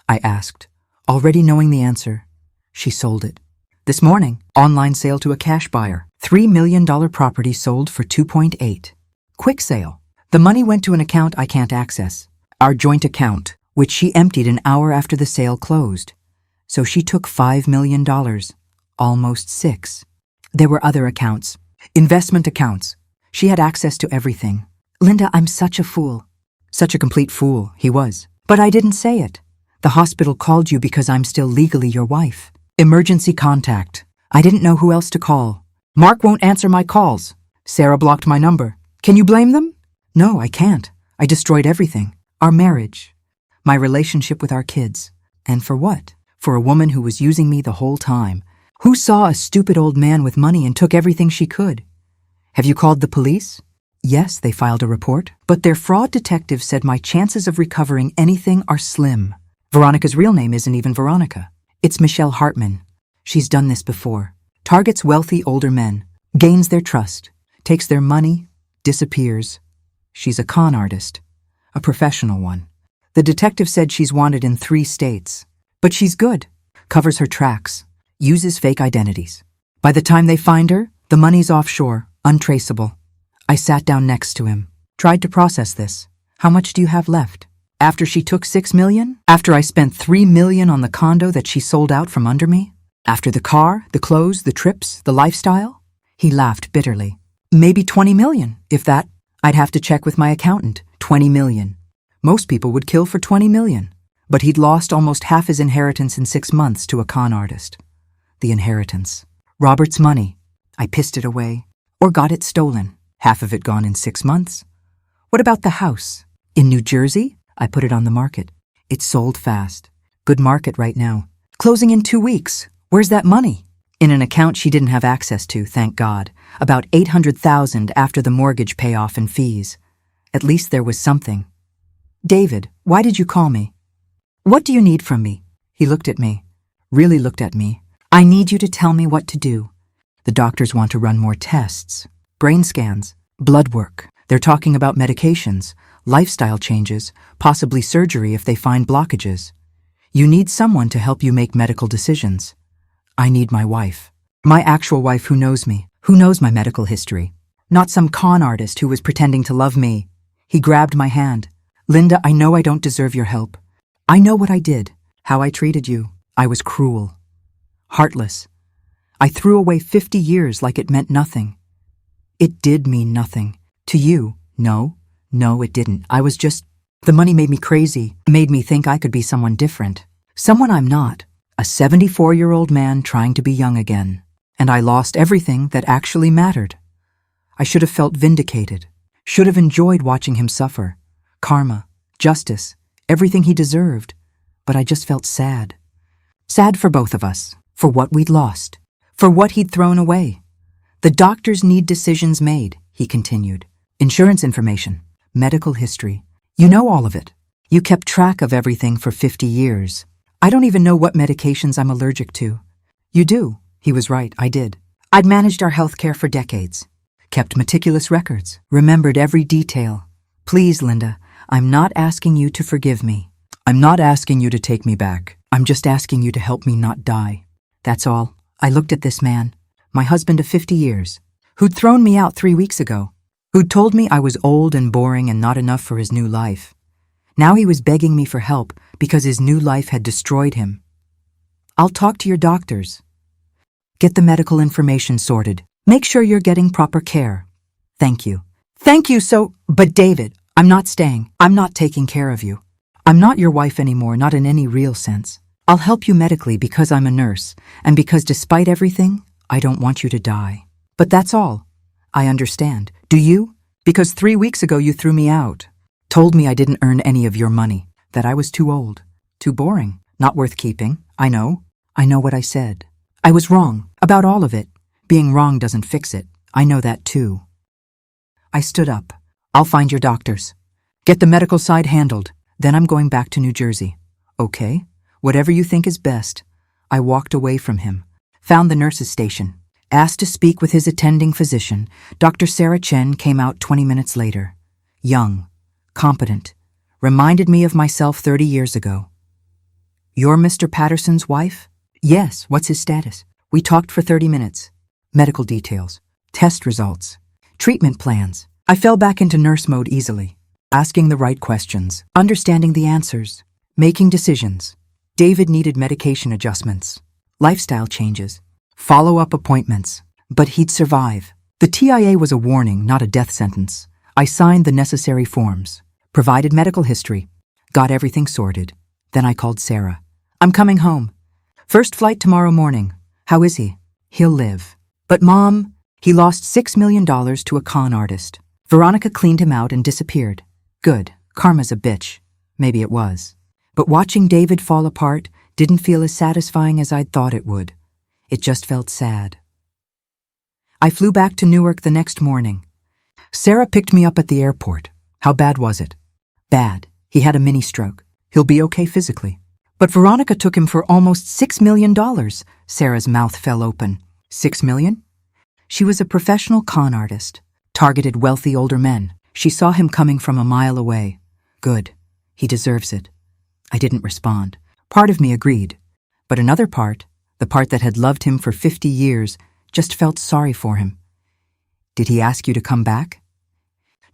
I asked, already knowing the answer. She sold it. This morning, online sale to a cash buyer. $3 million property sold for 2.8. Quick sale. The money went to an account I can't access. Our joint account, which she emptied an hour after the sale closed. So she took $5 million, almost 6. There were other accounts, investment accounts. She had access to everything. Linda, I'm such a fool. Such a complete fool, he was. But I didn't say it. The hospital called you because I'm still legally your wife. Emergency contact. I didn't know who else to call. Mark won't answer my calls. Sarah blocked my number. Can you blame them? No, I can't. I destroyed everything. Our marriage. My relationship with our kids. And for what? For a woman who was using me the whole time. Who saw a stupid old man with money and took everything she could? Have you called the police? Yes, they filed a report. But their fraud detective said my chances of recovering anything are slim. Veronica's real name isn't even Veronica. It's Michelle Hartman. She's done this before. Targets wealthy older men. Gains their trust. Takes their money. Disappears. She's a con artist. A professional one. The detective said she's wanted in 3 states. But she's good. Covers her tracks. Uses fake identities. By the time they find her, the money's offshore, untraceable. I sat down next to him. Tried to process this. How much do you have left? After she took $6 million? After I spent $3 million on the condo that she sold out from under me? After the car, the clothes, the trips, the lifestyle? He laughed bitterly. Maybe $20 million, if that. I'd have to check with my accountant. $20 million. Most people would kill for $20 million. But he'd lost almost half his inheritance in 6 months to a con artist. The inheritance. Robert's money. I pissed it away. Or got it stolen. Half of it gone in 6 months. What about the house? In New Jersey? I put it on the market. It sold fast. Good market right now. Closing in 2 weeks. Where's that money? In an account she didn't have access to, thank God. About $800,000 after the mortgage payoff and fees. At least there was something. David, why did you call me? What do you need from me? He looked at me. Really looked at me. I need you to tell me what to do. The doctors want to run more tests. Brain scans. Blood work. They're talking about medications, lifestyle changes, possibly surgery if they find blockages. You need someone to help you make medical decisions. I need my wife. My actual wife who knows me, who knows my medical history. Not some con artist who was pretending to love me. He grabbed my hand. Linda, I know I don't deserve your help. I know what I did, how I treated you. I was cruel. Heartless. I threw away 50 years like it meant nothing. It did mean nothing. To you, no, it didn't. I was just... The money made me crazy, made me think I could be someone different. Someone I'm not. A 74-year-old man trying to be young again. And I lost everything that actually mattered. I should have felt vindicated, should have enjoyed watching him suffer. Karma, justice, everything he deserved. But I just felt sad. Sad for both of us, for what we'd lost, for what he'd thrown away. The doctors need decisions made, he continued. Insurance information, medical history. You know all of it. You kept track of everything for 50 years. I don't even know what medications I'm allergic to. You do. He was right, I did. I'd managed our health care for decades. Kept meticulous records, remembered every detail. Please, Linda, I'm not asking you to forgive me. I'm not asking you to take me back. I'm just asking you to help me not die. That's all. I looked at this man, my husband of 50 years, who'd thrown me out 3 weeks ago, who'd told me I was old and boring and not enough for his new life. Now he was begging me for help because his new life had destroyed him. I'll talk to your doctors. Get the medical information sorted. Make sure you're getting proper care. Thank you. Thank you But David, I'm not staying. I'm not taking care of you. I'm not your wife anymore, not in any real sense. I'll help you medically because I'm a nurse, and because despite everything, I don't want you to die. But that's all. I understand. Do you? Because 3 weeks ago you threw me out. Told me I didn't earn any of your money, that I was too old, too boring, not worth keeping. I know what I said. I was wrong about all of it. Being wrong doesn't fix it. I know that too. I stood up. I'll find your doctors. Get the medical side handled. Then I'm going back to New Jersey. Okay? Whatever you think is best. I walked away from him, found the nurse's station, asked to speak with his attending physician. Dr. Sarah Chen came out 20 minutes later. Young, competent, reminded me of myself 30 years ago. You're Mr. Patterson's wife? Yes, what's his status? We talked for 30 minutes. Medical details, test results, treatment plans. I fell back into nurse mode easily, asking the right questions, understanding the answers, making decisions. David needed medication adjustments, lifestyle changes, follow-up appointments, but he'd survive. The TIA was a warning, not a death sentence. I signed the necessary forms, provided medical history, got everything sorted. Then I called Sarah. I'm coming home. First flight tomorrow morning. How is he? He'll live. But Mom, he lost $6 million to a con artist. Veronica cleaned him out and disappeared. Good. Karma's a bitch. Maybe it was. But watching David fall apart didn't feel as satisfying as I'd thought it would. It just felt sad. I flew back to Newark the next morning. Sarah picked me up at the airport. How bad was it? Bad. He had a mini stroke. He'll be okay physically. But Veronica took him for almost $6 million. Sarah's mouth fell open. $6 million? She was a professional con artist, targeted wealthy older men. She saw him coming from a mile away. Good. He deserves it. I didn't respond. Part of me agreed. But another part, the part that had loved him for 50 years, just felt sorry for him. Did he ask you to come back?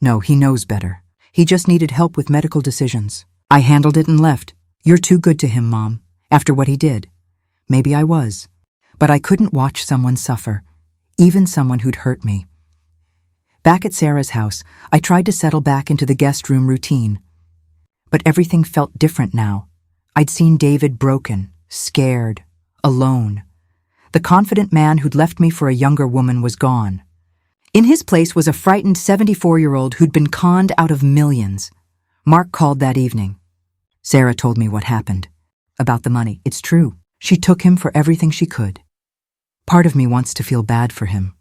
No, he knows better. He just needed help with medical decisions. I handled it and left. You're too good to him, Mom, after what he did. Maybe I was. But I couldn't watch someone suffer, even someone who'd hurt me. Back at Sarah's house, I tried to settle back into the guest room routine. But everything felt different now. I'd seen David broken, scared, alone. The confident man who'd left me for a younger woman was gone. In his place was a frightened 74-year-old who'd been conned out of millions. Mark called that evening. Sarah told me what happened. About the money. It's true. She took him for everything she could. Part of me wants to feel bad for him.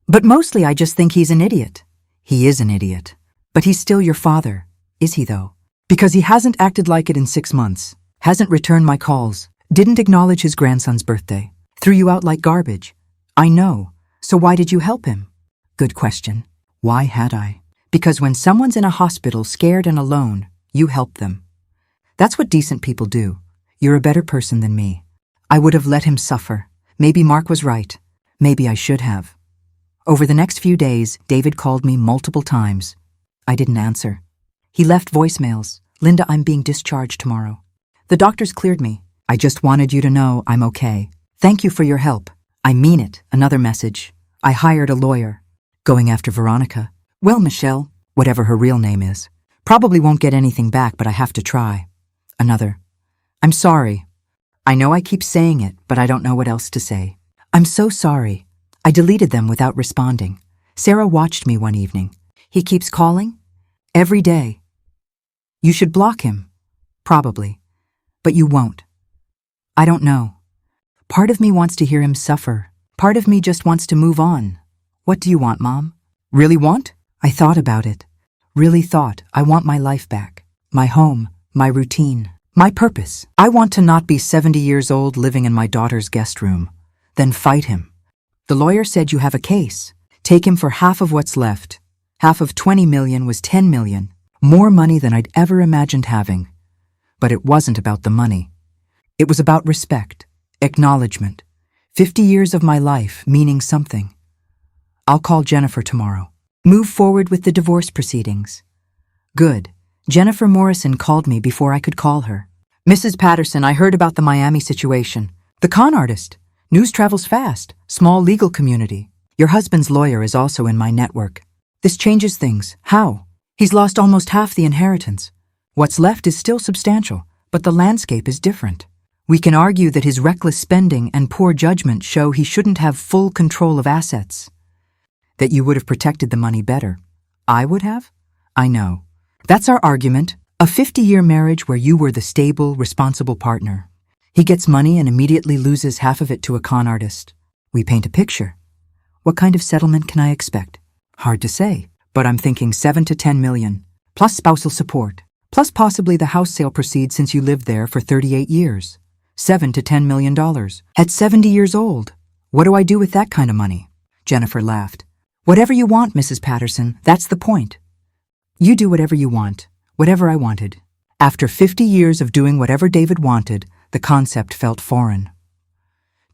But mostly I just think he's an idiot. He is an idiot. But he's still your father. Is he, though? Because he hasn't acted like it in 6 months. Hasn't returned my calls. Didn't acknowledge his grandson's birthday. Threw you out like garbage. I know. So why did you help him? Good question. Why had I? Because when someone's in a hospital scared and alone, you help them. That's what decent people do. You're a better person than me. I would have let him suffer. Maybe Mark was right. Maybe I should have. Over the next few days, David called me multiple times. I didn't answer. He left voicemails. Linda, I'm being discharged tomorrow. The doctors cleared me. I just wanted you to know I'm okay. Thank you for your help. I mean it. Another message. I hired a lawyer. Going after Veronica. Well, Michelle, whatever her real name is. Probably won't get anything back, but I have to try. Another. I'm sorry. I know I keep saying it, but I don't know what else to say. I'm so sorry. I deleted them without responding. Sarah watched me one evening. He keeps calling? Every day. You should block him. Probably. But you won't. I don't know. Part of me wants to hear him suffer. Part of me just wants to move on. What do you want, Mom? Really want? I thought about it. Really thought I want my life back. My home, my routine, my purpose. I want to not be 70 years old living in my daughter's guest room. Then fight him. The lawyer said you have a case. Take him for half of what's left. Half of 20 million was 10 million. More money than I'd ever imagined having. But it wasn't about the money. It was about respect, acknowledgement. 50 years of my life meaning something. I'll call Jennifer tomorrow. Move forward with the divorce proceedings. Good. Jennifer Morrison called me before I could call her. Mrs. Patterson, I heard about the Miami situation. The con artist. News travels fast. Small legal community. Your husband's lawyer is also in my network. This changes things. How? He's lost almost half the inheritance. What's left is still substantial, but the landscape is different. We can argue that his reckless spending and poor judgment show he shouldn't have full control of assets. That you would have protected the money better. I would have? I know. That's our argument. A 50-year marriage where you were the stable, responsible partner. He gets money and immediately loses half of it to a con artist. We paint a picture. What kind of settlement can I expect? Hard to say, but I'm thinking 7 to 10 million, plus spousal support, plus possibly the house sale proceeds since you lived there for 38 years. $7 to $10 million. At 70 years old. What do I do with that kind of money? Jennifer laughed. Whatever you want, Mrs. Patterson, that's the point. You do whatever you want, whatever I wanted. After 50 years of doing whatever David wanted, the concept felt foreign.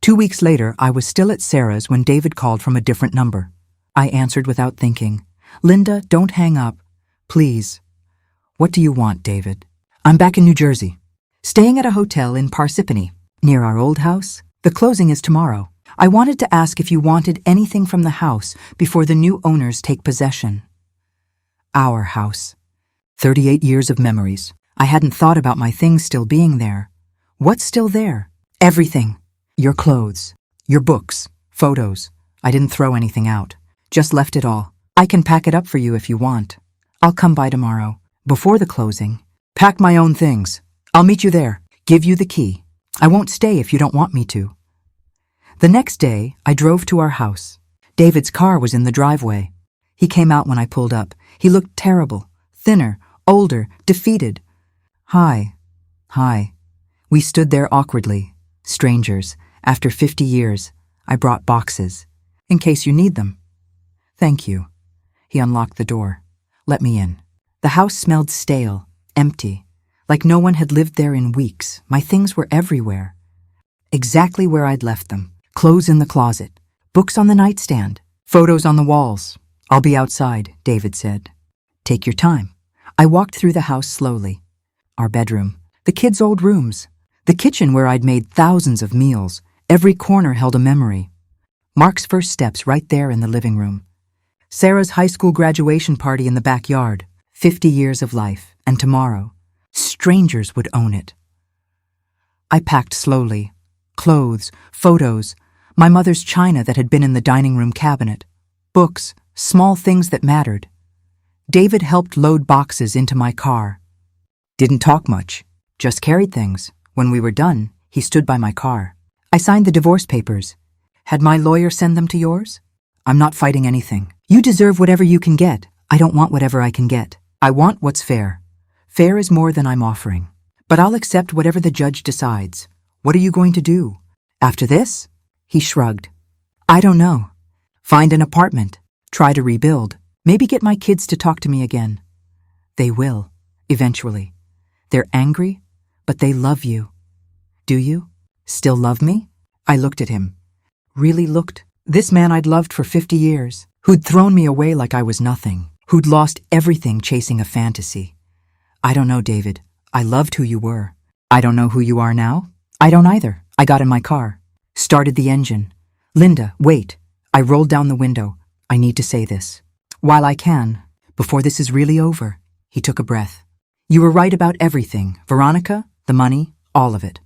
2 weeks later, I was still at Sarah's when David called from a different number. I answered without thinking. Linda, don't hang up. Please. What do you want, David? I'm back in New Jersey. Staying at a hotel in Parsippany, near our old house. The closing is tomorrow. I wanted to ask if you wanted anything from the house before the new owners take possession. Our house. 38 years of memories. I hadn't thought about my things still being there. What's still there? Everything. Your clothes, your books, photos. I didn't throw anything out. Just left it all. I can pack it up for you if you want. I'll come by tomorrow, before the closing. Pack my own things. I'll meet you there. Give you the key. I won't stay if you don't want me to. The next day, I drove to our house. David's car was in the driveway. He came out when I pulled up. He looked terrible, thinner, older, defeated. Hi. Hi. We stood there awkwardly. Strangers. After 50 years, I brought boxes. In case you need them. Thank you. He unlocked the door. Let me in. The house smelled stale, empty, like no one had lived there in weeks. My things were everywhere. Exactly where I'd left them. Clothes in the closet. Books on the nightstand. Photos on the walls. I'll be outside, David said. Take your time. I walked through the house slowly. Our bedroom. The kids' old rooms. The kitchen where I'd made thousands of meals. Every corner held a memory. Mark's first steps right there in the living room. Sarah's high school graduation party in the backyard. 50 years of life. And tomorrow, strangers would own it. I packed slowly. Clothes, photos, my mother's china that had been in the dining room cabinet. Books, small things that mattered. David helped load boxes into my car. Didn't talk much, just carried things. When we were done, he stood by my car. I signed the divorce papers. Had my lawyer send them to yours? I'm not fighting anything. You deserve whatever you can get. I don't want whatever I can get. I want what's fair. Fair is more than I'm offering. But I'll accept whatever the judge decides. What are you going to do? After this? He shrugged. I don't know. Find an apartment. Try to rebuild. Maybe get my kids to talk to me again. They will, eventually. They're angry, but they love you. Do you? Still love me? I looked at him. Really looked. This man I'd loved for 50 years, who'd thrown me away like I was nothing, who'd lost everything chasing a fantasy. I don't know, David. I loved who you were. I don't know who you are now. I don't either. I got in my car. Started the engine. Linda, wait. I rolled down the window. I need to say this. While I can, before this is really over. He took a breath. You were right about everything. Veronica, the money, all of it.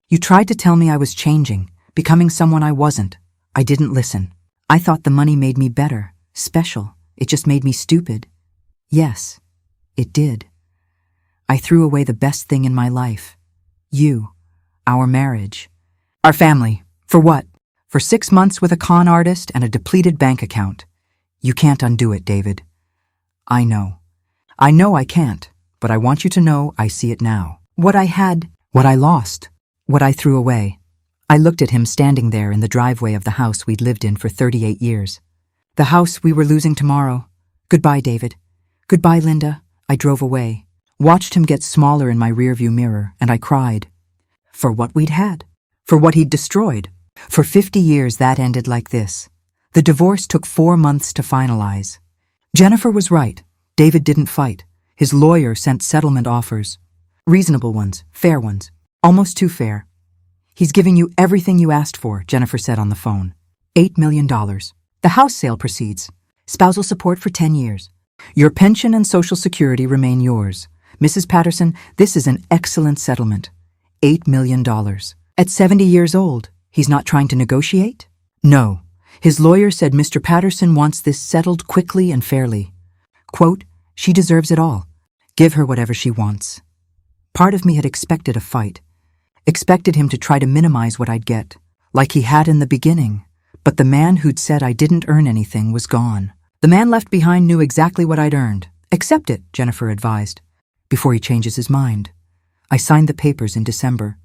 You tried to tell me I was changing, becoming someone I wasn't. I didn't listen. I thought the money made me better, special. It just made me stupid. Yes, it did. I threw away the best thing in my life. You, our marriage, our family. For what? For 6 months with a con artist and a depleted bank account. You can't undo it, David. I know. I know I can't, but I want you to know I see it now. What I had, what I lost, what I threw away. I looked at him standing there in the driveway of the house we'd lived in for 38 years. The house we were losing tomorrow. Goodbye, David. Goodbye, Linda. I drove away, watched him get smaller in my rearview mirror, and I cried. For what we'd had. For what he'd destroyed. For 50 years that ended like this. The divorce took 4 months to finalize. Jennifer was right. David didn't fight. His lawyer sent settlement offers. Reasonable ones, fair ones, almost too fair. He's giving you everything you asked for, Jennifer said on the phone. $8 million. The house sale proceeds. Spousal support for 10 years. Your pension and Social Security remain yours. Mrs. Patterson, this is an excellent settlement. $8 million. At 70 years old, he's not trying to negotiate? No. His lawyer said Mr. Patterson wants this settled quickly and fairly. Quote, she deserves it all. Give her whatever she wants. Part of me had expected a fight. Expected him to try to minimize what I'd get, like he had in the beginning. But the man who'd said I didn't earn anything was gone. The man left behind knew exactly what I'd earned. Accept it, Jennifer advised, before he changes his mind. I signed the papers in December.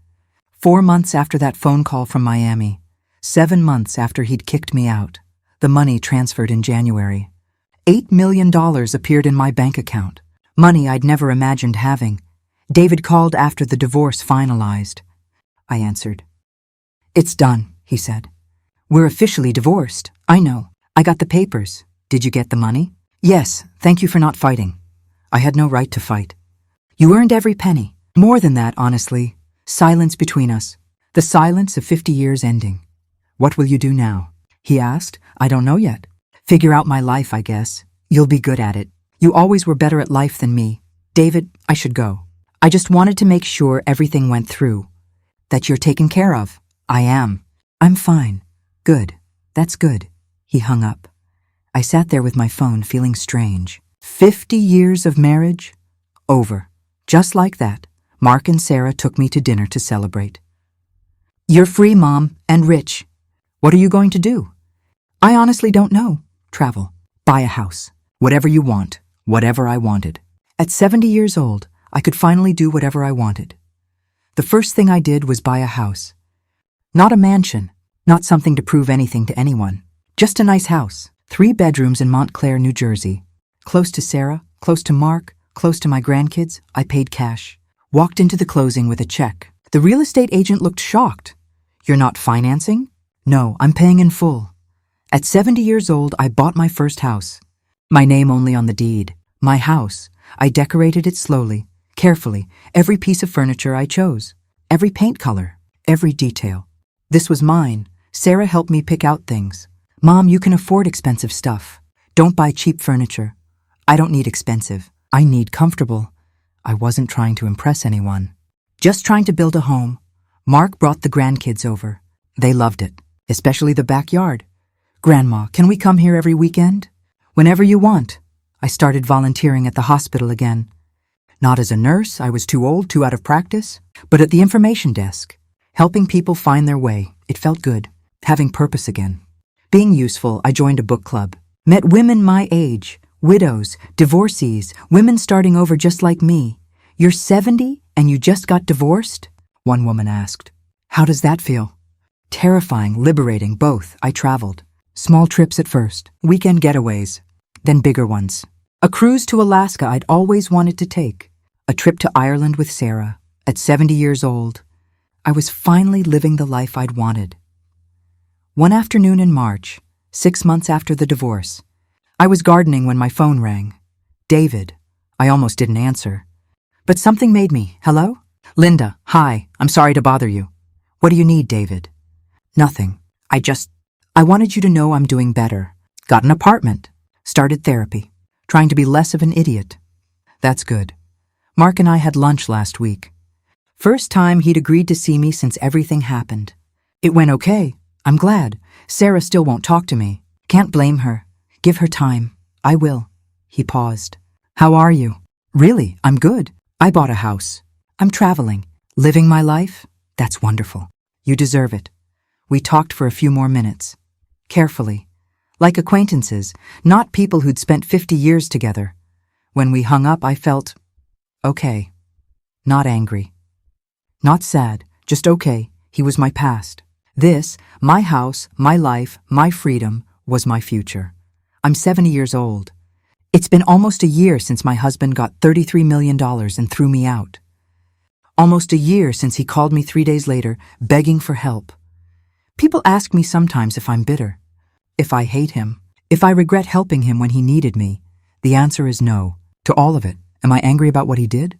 4 months after that phone call from Miami. 7 months after he'd kicked me out. The money transferred in January. $8 million appeared in my bank account. Money I'd never imagined having. David called after the divorce finalized. I answered. It's done, he said. We're officially divorced. I know. I got the papers. Did you get the money? Yes, thank you for not fighting. I had no right to fight. You earned every penny. More than that, honestly. Silence between us. The silence of 50 years ending. What will you do now? He asked. I don't know yet. Figure out my life, I guess. You'll be good at it. You always were better at life than me. David, I should go. I just wanted to make sure everything went through. That you're taken care of. I am. I'm fine. Good. That's good. He hung up. I sat there with my phone feeling strange. 50 years of marriage? Over. Just like that, Mark and Sarah took me to dinner to celebrate. You're free, Mom, and rich. What are you going to do? I honestly don't know. Travel. Buy a house. Whatever you want. Whatever I wanted. At 70 years old, I could finally do whatever I wanted. The first thing I did was buy a house. Not a mansion. Not something to prove anything to anyone. Just a nice house. 3 bedrooms in Montclair, New Jersey. Close to Sarah, close to Mark, close to my grandkids. I paid cash. Walked into the closing with a check. The real estate agent looked shocked. You're not financing? No, I'm paying in full. At 70 years old, I bought my first house. My name only on the deed. My house. I decorated it slowly, carefully. Every piece of furniture I chose. Every paint color. Every detail. This was mine. Sarah helped me pick out things. Mom, you can afford expensive stuff. Don't buy cheap furniture. I don't need expensive. I need comfortable. I wasn't trying to impress anyone. Just trying to build a home. Mark brought the grandkids over. They loved it, especially the backyard. Grandma, can we come here every weekend? Whenever you want. I started volunteering at the hospital again. Not as a nurse, I was too old, too out of practice, but at the information desk. Helping people find their way. It felt good. Having purpose again. Being useful, I joined a book club. Met women my age, widows, divorcees, women starting over just like me. You're 70 and you just got divorced? One woman asked. How does that feel? Terrifying, liberating, both. I traveled. Small trips at first, weekend getaways, then bigger ones. A cruise to Alaska I'd always wanted to take. A trip to Ireland with Sarah. At 70 years old, I was finally living the life I'd wanted. One afternoon in March, 6 months after the divorce, I was gardening when my phone rang. David. I almost didn't answer. But something made me. Hello? Linda, hi. I'm sorry to bother you. What do you need, David? Nothing. I wanted you to know I'm doing better. Got an apartment. Started therapy. Trying to be less of an idiot. That's good. Mark and I had lunch last week. First time he'd agreed to see me since everything happened. It went okay. I'm glad. Sarah still won't talk to me. Can't blame her. Give her time. I will. He paused. How are you? Really, I'm good. I bought a house. I'm traveling. Living my life? That's wonderful. You deserve it. We talked for a few more minutes. Carefully. Like acquaintances, not people who'd spent 50 years together. When we hung up, I felt okay. Not angry. Not sad, just okay. He was my past. This, my house, my life, my freedom, was my future. I'm 70 years old. It's been almost a year since my husband got $33 million and threw me out. Almost a year since he called me 3 days later, begging for help. People ask me sometimes if I'm bitter, if I hate him, if I regret helping him when he needed me. The answer is no. To all of it. Am I angry about what he did?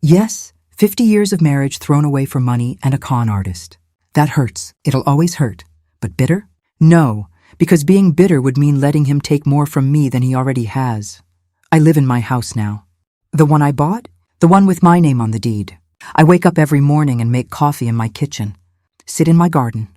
Yes, 50 years of marriage thrown away for money and a con artist. That hurts. It'll always hurt. But bitter? No, because being bitter would mean letting him take more from me than he already has. I live in my house now. The one I bought? The one with my name on the deed. I wake up every morning and make coffee in my kitchen. Sit in my garden.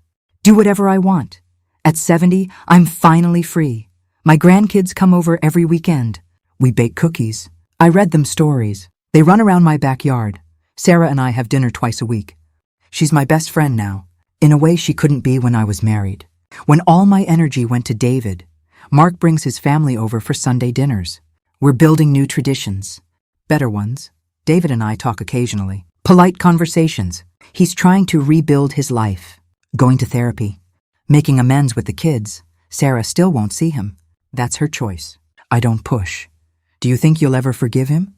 Do whatever I want. At 70, I'm finally free. My grandkids come over every weekend. We bake cookies. I read them stories. They run around my backyard. Sarah and I have dinner twice a week. She's my best friend now, in a way she couldn't be when I was married. When all my energy went to David, Mark brings his family over for Sunday dinners. We're building new traditions. Better ones. David and I talk occasionally. Polite conversations. He's trying to rebuild his life. Going to therapy. Making amends with the kids. Sarah still won't see him. That's her choice. I don't push. Do you think you'll ever forgive him?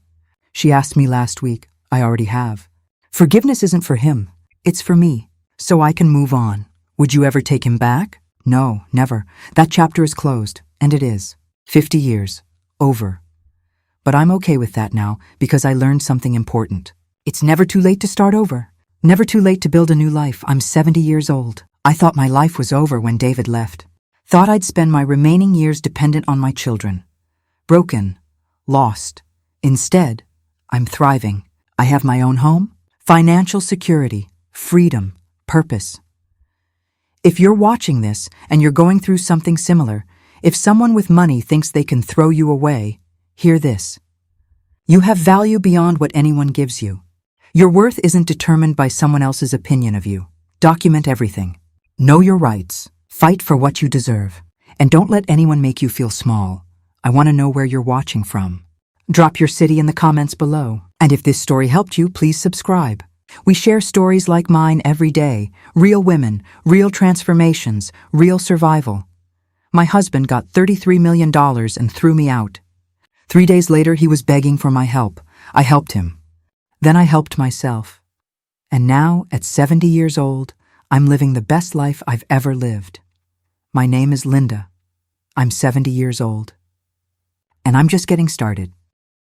She asked me last week. I already have. Forgiveness isn't for him. It's for me. So I can move on. Would you ever take him back? No, never. That chapter is closed. And it is. 50 years. Over. But I'm okay with that now because I learned something important. It's never too late to start over. Never too late to build a new life. I'm 70 years old. I thought my life was over when David left. Thought I'd spend my remaining years dependent on my children. Broken. Lost. Instead, I'm thriving. I have my own home, financial security, freedom, purpose. If you're watching this and you're going through something similar, if someone with money thinks they can throw you away, hear this. You have value beyond what anyone gives you. Your worth isn't determined by someone else's opinion of you. Document everything. Know your rights. Fight for what you deserve. And don't let anyone make you feel small. I want to know where you're watching from. Drop your city in the comments below. And if this story helped you, please subscribe. We share stories like mine every day. Real women, real transformations, real survival. My husband got $33 million and threw me out. 3 days later, he was begging for my help. I helped him. Then I helped myself. And now, at 70 years old, I'm living the best life I've ever lived. My name is Linda. I'm 70 years old. And I'm just getting started.